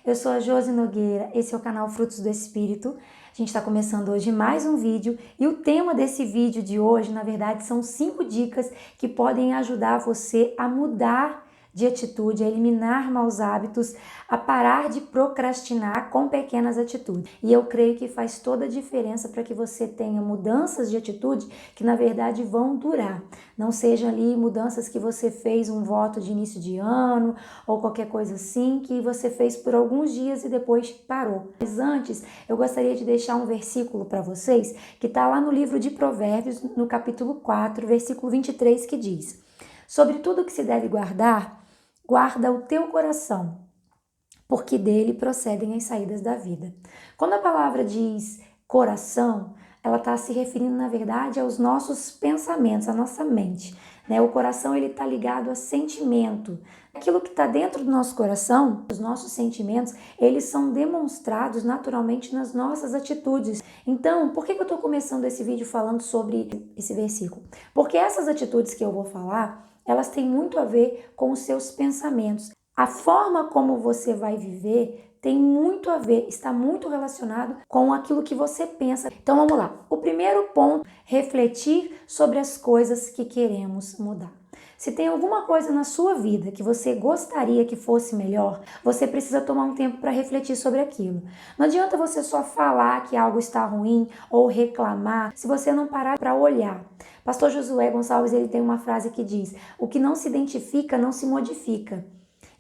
Eu sou a Josi Nogueira, esse é o canal Frutos do Espírito. A gente está começando hoje mais um vídeo e o tema desse vídeo de hoje, na verdade, são 5 dicas que podem ajudar você a mudar de atitude, a eliminar maus hábitos, a parar de procrastinar com pequenas atitudes. E eu creio que faz toda a diferença para que você tenha mudanças de atitude que na verdade vão durar. Não sejam ali mudanças que você fez um voto de início de ano ou qualquer coisa assim que você fez por alguns dias e depois parou. Mas antes, eu gostaria de deixar um versículo para vocês que está lá no livro de Provérbios, no capítulo 4, versículo 23, que diz: sobre tudo que se deve guardar, guarda o teu coração, porque dele procedem as saídas da vida. Quando a palavra diz coração, ela está se referindo, na verdade, aos nossos pensamentos, à nossa mente. Né? O coração ele está ligado a sentimento. Aquilo que está dentro do nosso coração, os nossos sentimentos, eles são demonstrados naturalmente nas nossas atitudes. Então, por que eu estou começando esse vídeo falando sobre esse versículo? Porque essas atitudes que eu vou falar, elas têm muito a ver com os seus pensamentos. A forma como você vai viver tem muito a ver, está muito relacionado com aquilo que você pensa. Então vamos lá. O primeiro ponto, refletir sobre as coisas que queremos mudar. Se tem alguma coisa na sua vida que você gostaria que fosse melhor, você precisa tomar um tempo para refletir sobre aquilo. Não adianta você só falar que algo está ruim ou reclamar se você não parar para olhar. Pastor Josué Gonçalves, ele tem uma frase que diz: o que não se identifica não se modifica.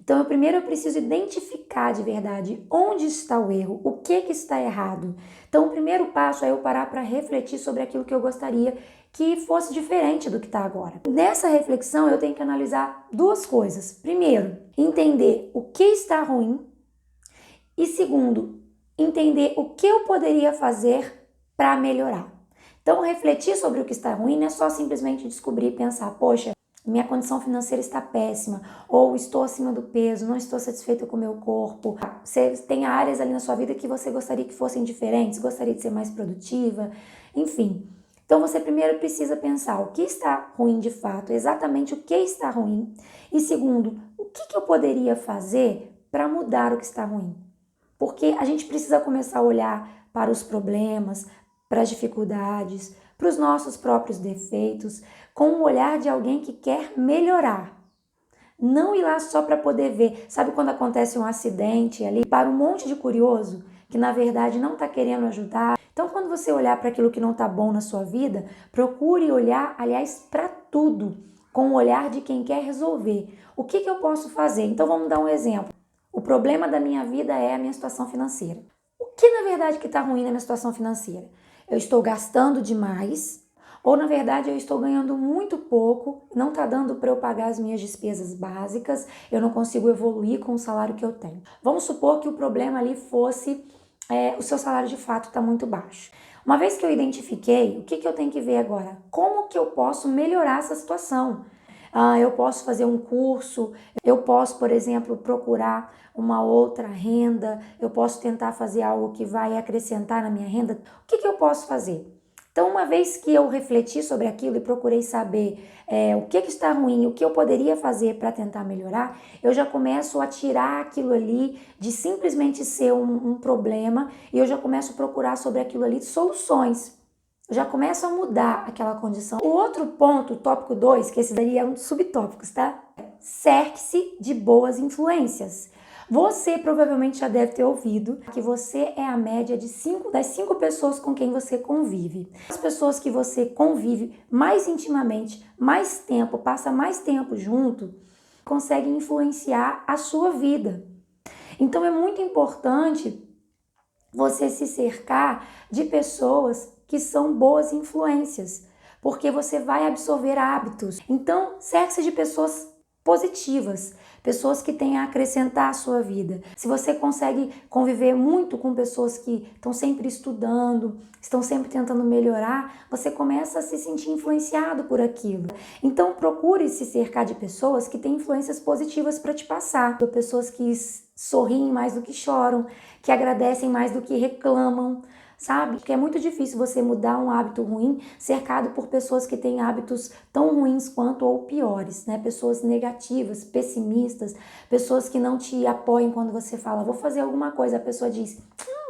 Então, primeiro eu preciso identificar de verdade onde está o erro, o que está errado. Então, o primeiro passo é eu parar para refletir sobre aquilo que eu gostaria que fosse diferente do que está agora. Nessa reflexão, eu tenho que analisar duas coisas. Primeiro, entender o que está ruim. E segundo, entender o que eu poderia fazer para melhorar. Então, refletir sobre o que está ruim não é só simplesmente descobrir e pensar, poxa, minha condição financeira está péssima, ou estou acima do peso, não estou satisfeita com o meu corpo. Você tem áreas ali na sua vida que você gostaria que fossem diferentes, gostaria de ser mais produtiva, enfim. Então você primeiro precisa pensar o que está ruim de fato, exatamente o que está ruim. E segundo, o que eu poderia fazer para mudar o que está ruim? Porque a gente precisa começar a olhar para os problemas, para as dificuldades, para os nossos próprios defeitos, com o olhar de alguém que quer melhorar. Não ir lá só para poder ver. Sabe quando acontece um acidente ali, para um monte de curioso que na verdade não está querendo ajudar? Então, quando você olhar para aquilo que não está bom na sua vida, procure olhar, aliás, para tudo, com o olhar de quem quer resolver. O que eu posso fazer? Então, vamos dar um exemplo. O problema da minha vida é a minha situação financeira. O que na verdade que está ruim na minha situação financeira? Eu estou gastando demais, ou na verdade eu estou ganhando muito pouco, não está dando para eu pagar as minhas despesas básicas, eu não consigo evoluir com o salário que eu tenho. Vamos supor que o problema ali fosse o seu salário de fato está muito baixo. Uma vez que eu identifiquei, o que eu tenho que ver agora? Como que eu posso melhorar essa situação? Eu posso fazer um curso, eu posso, por exemplo, procurar uma outra renda, eu posso tentar fazer algo que vai acrescentar na minha renda. O que eu posso fazer? Então, uma vez que eu refleti sobre aquilo e procurei saber o que está ruim, o que eu poderia fazer para tentar melhorar, eu já começo a tirar aquilo ali de simplesmente ser um problema e eu já começo a procurar sobre aquilo ali soluções. Eu já começo a mudar aquela condição. O outro ponto, o tópico 2, que esse daí é um dos subtópicos, tá? Cerque-se de boas influências. Você provavelmente já deve ter ouvido que você é a média das 5 pessoas com quem você convive. As pessoas que você convive mais intimamente, mais tempo, passa mais tempo junto, conseguem influenciar a sua vida. Então é muito importante você se cercar de pessoas que são boas influências, porque você vai absorver hábitos. Então, cerque-se de pessoas positivas, pessoas que têm a acrescentar à sua vida. Se você consegue conviver muito com pessoas que estão sempre estudando, estão sempre tentando melhorar, você começa a se sentir influenciado por aquilo. Então procure se cercar de pessoas que têm influências positivas para te passar, pessoas que sorriem mais do que choram, que agradecem mais do que reclamam, sabe? Porque é muito difícil você mudar um hábito ruim cercado por pessoas que têm hábitos tão ruins quanto ou piores, né? Pessoas negativas, pessimistas, pessoas que não te apoiam quando você fala, vou fazer alguma coisa, a pessoa diz,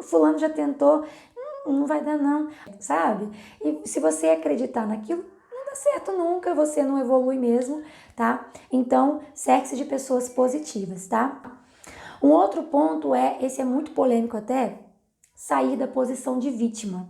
fulano já tentou, não vai dar não, sabe? E se você acreditar naquilo, não dá certo nunca, você não evolui mesmo, tá? Então, cerque-se de pessoas positivas, tá? Um outro ponto esse é muito polêmico até, sair da posição de vítima.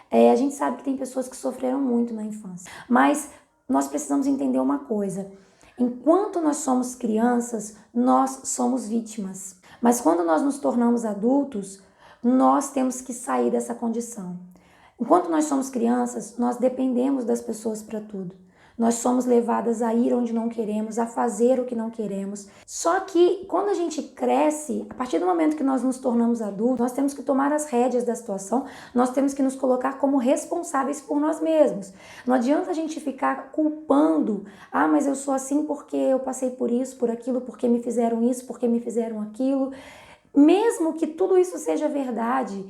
A gente sabe que tem pessoas que sofreram muito na infância, mas nós precisamos entender uma coisa. Enquanto nós somos crianças, nós somos vítimas. Mas quando nós nos tornamos adultos, nós temos que sair dessa condição. Enquanto nós somos crianças, nós dependemos das pessoas para tudo. Nós somos levadas a ir onde não queremos, a fazer o que não queremos. Só que quando a gente cresce, a partir do momento que nós nos tornamos adultos, nós temos que tomar as rédeas da situação, nós temos que nos colocar como responsáveis por nós mesmos. Não adianta a gente ficar culpando, mas eu sou assim porque eu passei por isso, por aquilo, porque me fizeram isso, porque me fizeram aquilo. Mesmo que tudo isso seja verdade,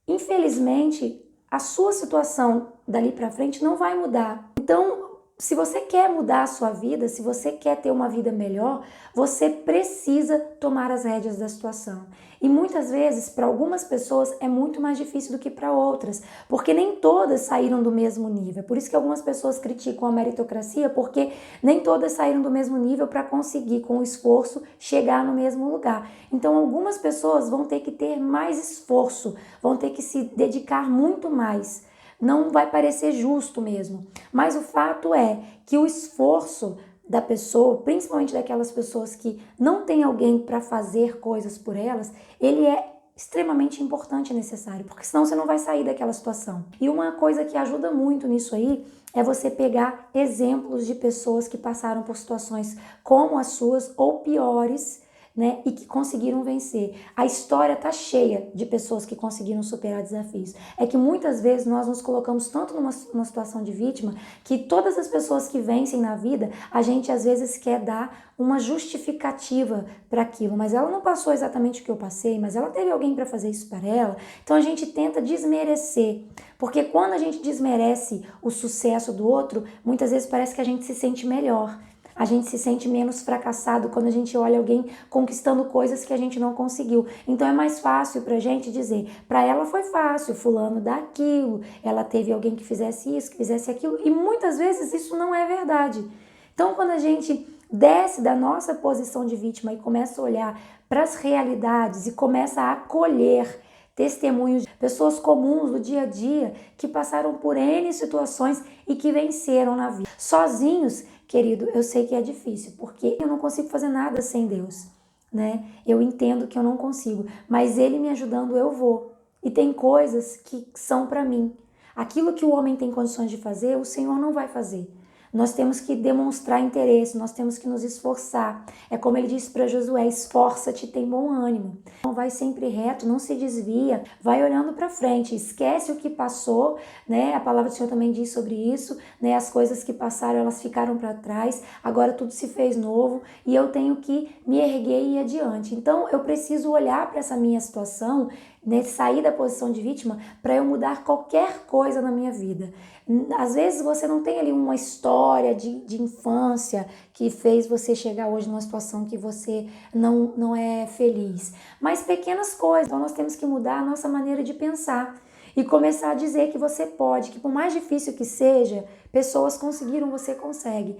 infelizmente, a sua situação dali para frente não vai mudar. Então, se você quer mudar a sua vida, se você quer ter uma vida melhor, você precisa tomar as rédeas da situação. E muitas vezes, para algumas pessoas, é muito mais difícil do que para outras, porque nem todas saíram do mesmo nível. Por isso que algumas pessoas criticam a meritocracia, porque nem todas saíram do mesmo nível para conseguir, com o esforço, chegar no mesmo lugar. Então, algumas pessoas vão ter que ter mais esforço, vão ter que se dedicar muito mais. Não vai parecer justo mesmo, mas o fato é que o esforço da pessoa, principalmente daquelas pessoas que não tem alguém para fazer coisas por elas, ele é extremamente importante e necessário, porque senão você não vai sair daquela situação. E uma coisa que ajuda muito nisso aí é você pegar exemplos de pessoas que passaram por situações como as suas ou piores, né, e que conseguiram vencer. A história tá cheia de pessoas que conseguiram superar desafios. É que muitas vezes nós nos colocamos tanto numa situação de vítima que todas as pessoas que vencem na vida, a gente às vezes quer dar uma justificativa para aquilo, mas ela não passou exatamente o que eu passei, mas ela teve alguém para fazer isso para ela. Então a gente tenta desmerecer, porque quando a gente desmerece o sucesso do outro, muitas vezes parece que a gente se sente melhor. A gente se sente menos fracassado quando a gente olha alguém conquistando coisas que a gente não conseguiu. Então é mais fácil pra gente dizer, pra ela foi fácil, fulano dá aquilo, ela teve alguém que fizesse isso, que fizesse aquilo, e muitas vezes isso não é verdade. Então quando a gente desce da nossa posição de vítima e começa a olhar para as realidades e começa a acolher testemunhos de pessoas comuns do dia a dia que passaram por N situações e que venceram na vida. Sozinhos, querido, eu sei que é difícil, porque eu não consigo fazer nada sem Deus, né? Eu entendo que eu não consigo, mas Ele me ajudando, eu vou. E tem coisas que são para mim. Aquilo que o homem tem condições de fazer, o Senhor não vai fazer. Nós temos que demonstrar interesse, nós temos que nos esforçar. É como ele disse para Josué, esforça-te, tem bom ânimo. Não vai sempre reto, não se desvia, vai olhando para frente, esquece o que passou, né? A palavra do Senhor também diz sobre isso, né? As coisas que passaram, elas ficaram para trás, agora tudo se fez novo e eu tenho que me erguer e ir adiante. Então, eu preciso olhar para essa minha situação, né? Sair da posição de vítima para eu mudar qualquer coisa na minha vida. Às vezes você não tem ali uma história de infância que fez você chegar hoje numa situação que você não é feliz, mas pequenas coisas. Então nós temos que mudar a nossa maneira de pensar e começar a dizer que você pode, que por mais difícil que seja, pessoas conseguiram, você consegue.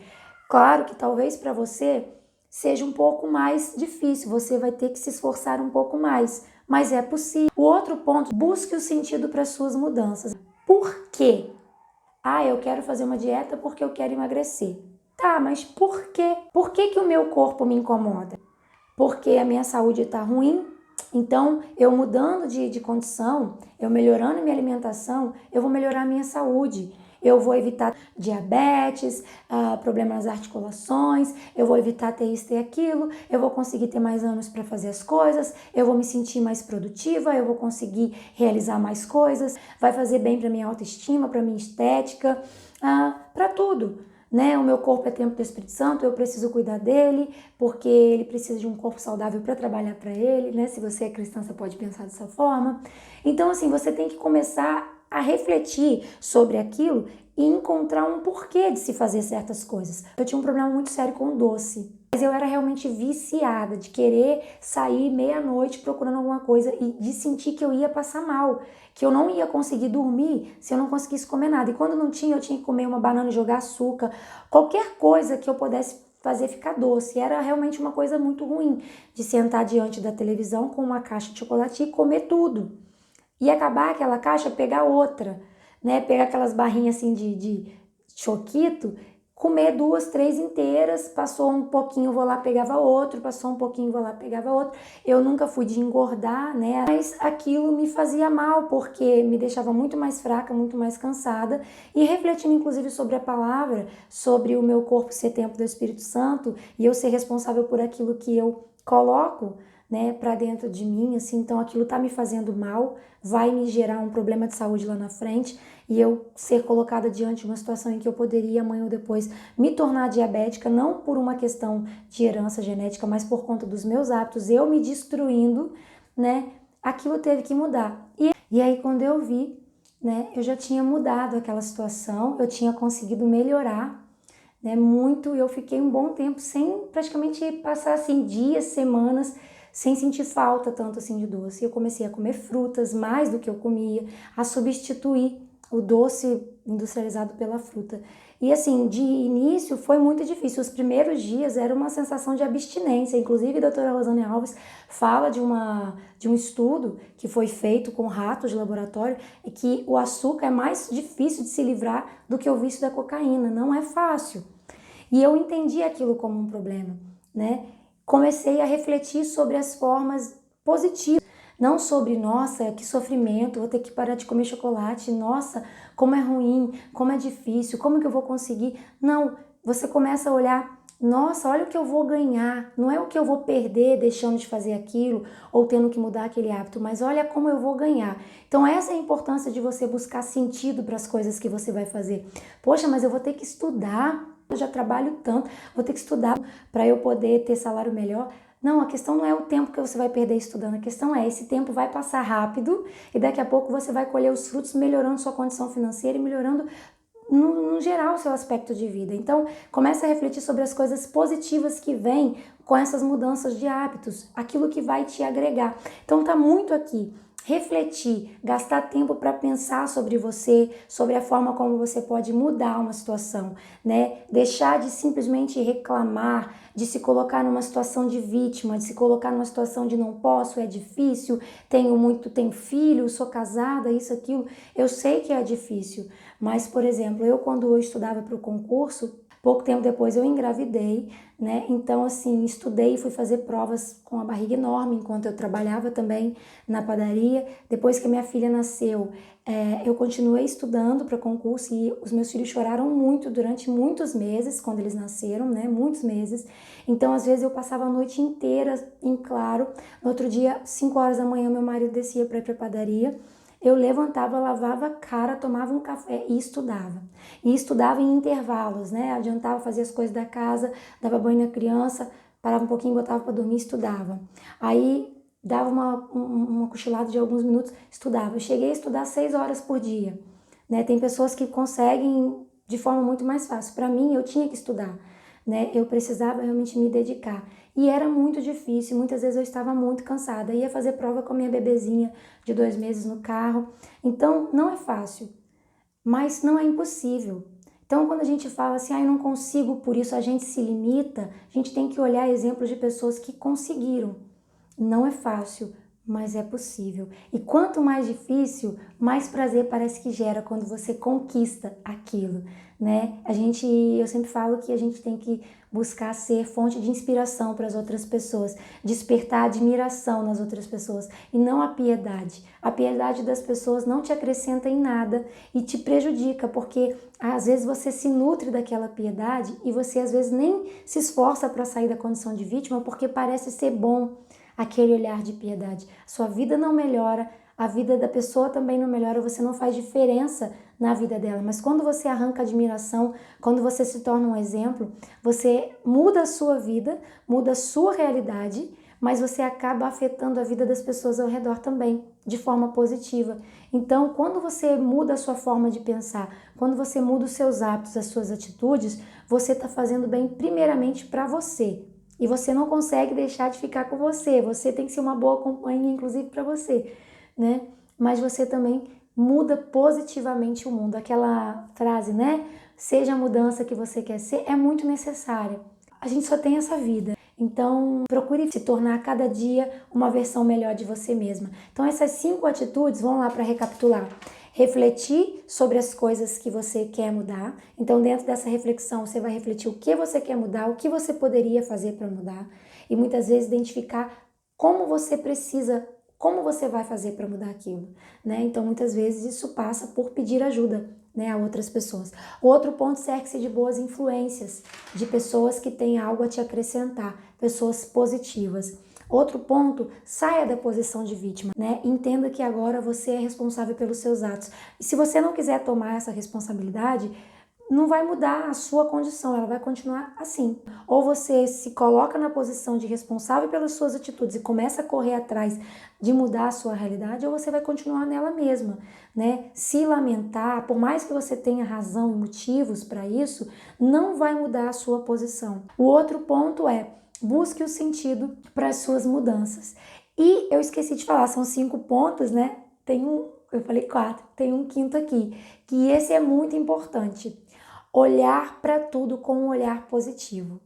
Claro que talvez para você seja um pouco mais difícil, você vai ter que se esforçar um pouco mais, mas é possível. O outro ponto, busque o sentido para suas mudanças. Por quê? Eu quero fazer uma dieta porque eu quero emagrecer. Tá, mas por quê? Por que que o meu corpo me incomoda? Porque a minha saúde está ruim? Então, eu mudando de condição, eu melhorando minha alimentação, eu vou melhorar a minha saúde. Eu vou evitar diabetes, problemas nas articulações, eu vou evitar ter isso e aquilo, eu vou conseguir ter mais anos para fazer as coisas, eu vou me sentir mais produtiva, eu vou conseguir realizar mais coisas, vai fazer bem para minha autoestima, para minha estética, para tudo. né? O meu corpo é templo do Espírito Santo, eu preciso cuidar dele, porque ele precisa de um corpo saudável para trabalhar para ele, né? Se você é cristã, você pode pensar dessa forma. Então, assim, você tem que começar a refletir sobre aquilo e encontrar um porquê de se fazer certas coisas. Eu tinha um problema muito sério com doce, mas eu era realmente viciada de querer sair meia-noite procurando alguma coisa e de sentir que eu ia passar mal, que eu não ia conseguir dormir se eu não conseguisse comer nada. E quando não tinha, eu tinha que comer uma banana e jogar açúcar, qualquer coisa que eu pudesse fazer ficar doce. Era realmente uma coisa muito ruim de sentar diante da televisão com uma caixa de chocolate e comer tudo. E acabar aquela caixa, pegar outra, né? Pegar aquelas barrinhas assim de choquito, comer 2, 3 inteiras, passou um pouquinho, vou lá, pegava outro, passou um pouquinho, vou lá, pegava outro. Eu nunca fui de engordar, né? Mas aquilo me fazia mal, porque me deixava muito mais fraca, muito mais cansada. E refletindo, inclusive, sobre a palavra, sobre o meu corpo ser templo do Espírito Santo, e eu ser responsável por aquilo que eu coloco, né, para dentro de mim, assim, então aquilo tá me fazendo mal, vai me gerar um problema de saúde lá na frente e eu ser colocada diante de uma situação em que eu poderia amanhã ou depois me tornar diabética, não por uma questão de herança genética, mas por conta dos meus hábitos, eu me destruindo, né, aquilo teve que mudar. E aí quando eu vi, né, eu já tinha mudado aquela situação, eu tinha conseguido melhorar, né, muito, e eu fiquei um bom tempo sem praticamente passar assim dias, semanas sem sentir falta tanto assim de doce. Eu comecei a comer frutas mais do que eu comia, a substituir o doce industrializado pela fruta. E assim, de início foi muito difícil. Os primeiros dias era uma sensação de abstinência. Inclusive, a doutora Rosane Alves fala de um estudo que foi feito com ratos de laboratório e que o açúcar é mais difícil de se livrar do que o vício da cocaína. Não é fácil. E eu entendi aquilo como um problema, né? Comecei a refletir sobre as formas positivas, não sobre, nossa, que sofrimento, vou ter que parar de comer chocolate, nossa, como é ruim, como é difícil, como que eu vou conseguir? Não, você começa a olhar, nossa, olha o que eu vou ganhar, não é o que eu vou perder deixando de fazer aquilo ou tendo que mudar aquele hábito, mas olha como eu vou ganhar. Então essa é a importância de você buscar sentido para as coisas que você vai fazer. Poxa, mas eu vou ter que estudar, eu já trabalho tanto, vou ter que estudar para eu poder ter salário melhor. Não, a questão não é o tempo que você vai perder estudando, a questão é esse tempo vai passar rápido e daqui a pouco você vai colher os frutos melhorando sua condição financeira e melhorando no geral o seu aspecto de vida. Então, comece a refletir sobre as coisas positivas que vêm com essas mudanças de hábitos, aquilo que vai te agregar. Então, tá muito aqui. Refletir, gastar tempo para pensar sobre você, sobre a forma como você pode mudar uma situação, né? Deixar de simplesmente reclamar, de se colocar numa situação de vítima, de se colocar numa situação de não posso, é difícil, tenho filho, sou casada, isso, aquilo. Eu sei que é difícil, mas, por exemplo, eu quando eu estudava para o concurso, pouco tempo depois eu engravidei, né? Então, assim, estudei e fui fazer provas com a barriga enorme enquanto eu trabalhava também na padaria. Depois que minha filha nasceu, eu continuei estudando para concurso e os meus filhos choraram muito durante muitos meses, quando eles nasceram, né? Muitos meses. Então, às vezes, eu passava a noite inteira em claro. No outro dia, 5 horas da manhã, meu marido descia para ir para a padaria. Eu levantava, lavava a cara, tomava um café e estudava. E estudava em intervalos, né? Adiantava fazer as coisas da casa, dava banho na criança, parava um pouquinho, botava para dormir e estudava. Aí dava uma cochilada de alguns minutos, estudava. Eu cheguei a estudar 6 horas por dia, né? Tem pessoas que conseguem de forma muito mais fácil. Para mim, eu tinha que estudar, né? Eu precisava realmente me dedicar. E era muito difícil, muitas vezes eu estava muito cansada. Ia fazer prova com a minha bebezinha de 2 meses no carro. Então, não é fácil, mas não é impossível. Então, quando a gente fala assim, eu não consigo, por isso a gente se limita, a gente tem que olhar exemplos de pessoas que conseguiram. Não é fácil, mas é possível. E quanto mais difícil, mais prazer parece que gera quando você conquista aquilo, né? Eu sempre falo que a gente tem que buscar ser fonte de inspiração para as outras pessoas, despertar admiração nas outras pessoas e não a piedade. A piedade das pessoas não te acrescenta em nada e te prejudica, porque às vezes você se nutre daquela piedade e você às vezes nem se esforça para sair da condição de vítima porque parece ser bom aquele olhar de piedade. Sua vida não melhora, a vida da pessoa também não melhora, você não faz diferença na vida dela. Mas quando você arranca admiração, quando você se torna um exemplo, você muda a sua vida, muda a sua realidade, mas você acaba afetando a vida das pessoas ao redor também, de forma positiva. Então, quando você muda a sua forma de pensar, quando você muda os seus hábitos, as suas atitudes, você está fazendo bem primeiramente para você. E você não consegue deixar de ficar com você. Você tem que ser uma boa companhia, inclusive para você, né? Mas você também muda positivamente o mundo. Aquela frase, né? Seja a mudança que você quer ser, é muito necessária. A gente só tem essa vida. Então, procure se tornar a cada dia uma versão melhor de você mesma. Então, essas 5 atitudes, vamos lá para recapitular. Refletir sobre as coisas que você quer mudar. Então, dentro dessa reflexão, você vai refletir o que você quer mudar, o que você poderia fazer para mudar. E muitas vezes identificar como você precisa, como você vai fazer para mudar aquilo, né? Então, muitas vezes isso passa por pedir ajuda, né, a outras pessoas. Outro ponto, cerque-se de boas influências, de pessoas que têm algo a te acrescentar, pessoas positivas. Outro ponto, saia da posição de vítima, né? Entenda que agora você é responsável pelos seus atos. E se você não quiser tomar essa responsabilidade, não vai mudar a sua condição, ela vai continuar assim. Ou você se coloca na posição de responsável pelas suas atitudes e começa a correr atrás de mudar a sua realidade, ou você vai continuar nela mesma, né? Se lamentar, por mais que você tenha razão e motivos para isso, não vai mudar a sua posição. O outro ponto é: busque o sentido para as suas mudanças. E eu esqueci de falar, são 5 pontos, né? Eu falei 4, tem um quinto aqui, que esse é muito importante. Olhar para tudo com um olhar positivo.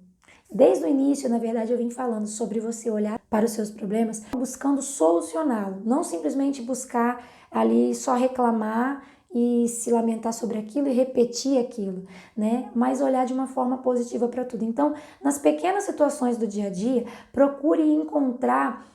Desde o início, na verdade, eu vim falando sobre você olhar para os seus problemas buscando solucioná-lo, não simplesmente buscar ali só reclamar e se lamentar sobre aquilo e repetir aquilo, né? Mas olhar de uma forma positiva para tudo. Então, nas pequenas situações do dia a dia, procure encontrar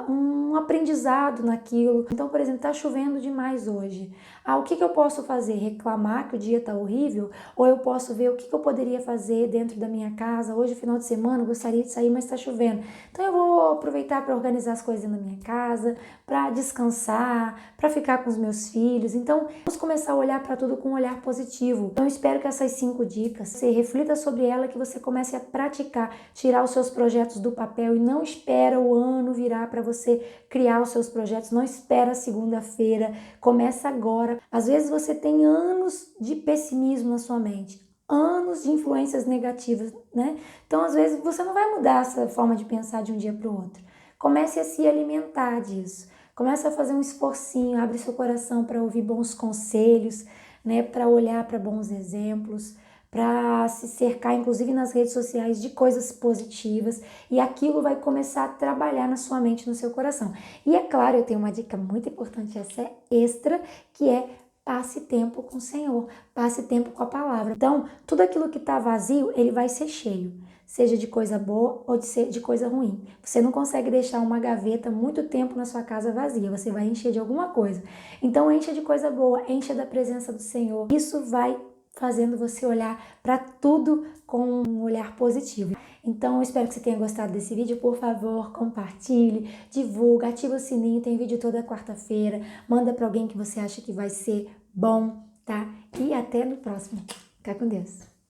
um aprendizado naquilo. Então, por exemplo, tá chovendo demais hoje. O que eu posso fazer? Reclamar que o dia tá horrível? Ou eu posso ver o que eu poderia fazer dentro da minha casa? Hoje, final de semana, eu gostaria de sair, mas tá chovendo. Então, eu vou aproveitar para organizar as coisas na minha casa, para descansar, para ficar com os meus filhos. Então, vamos começar a olhar para tudo com um olhar positivo. Então, eu espero que essas 5 dicas, você reflita sobre ela, que você comece a praticar, tirar os seus projetos do papel e não espera o ano virar para você criar os seus projetos, não espera segunda-feira, começa agora. Às vezes você tem anos de pessimismo na sua mente, anos de influências negativas, né? Então, às vezes, você não vai mudar essa forma de pensar de um dia para o outro. Comece a se alimentar disso. Comece a fazer um esforcinho, abre seu coração para ouvir bons conselhos, né? Para olhar para bons exemplos, para se cercar, inclusive nas redes sociais, de coisas positivas, e aquilo vai começar a trabalhar na sua mente, no seu coração. E é claro, eu tenho uma dica muito importante, essa é extra, que é: passe tempo com o Senhor, passe tempo com a palavra. Então, tudo aquilo que está vazio, ele vai ser cheio, seja de coisa boa ou de coisa ruim. Você não consegue deixar uma gaveta muito tempo na sua casa vazia, você vai encher de alguma coisa. Então, encha de coisa boa, encha da presença do Senhor. Isso vai fazendo você olhar para tudo com um olhar positivo. Então, eu espero que você tenha gostado desse vídeo. Por favor, compartilhe, divulga, ativa o sininho, tem vídeo toda quarta-feira. Manda para alguém que você acha que vai ser bom, tá? E até no próximo. Fica com Deus.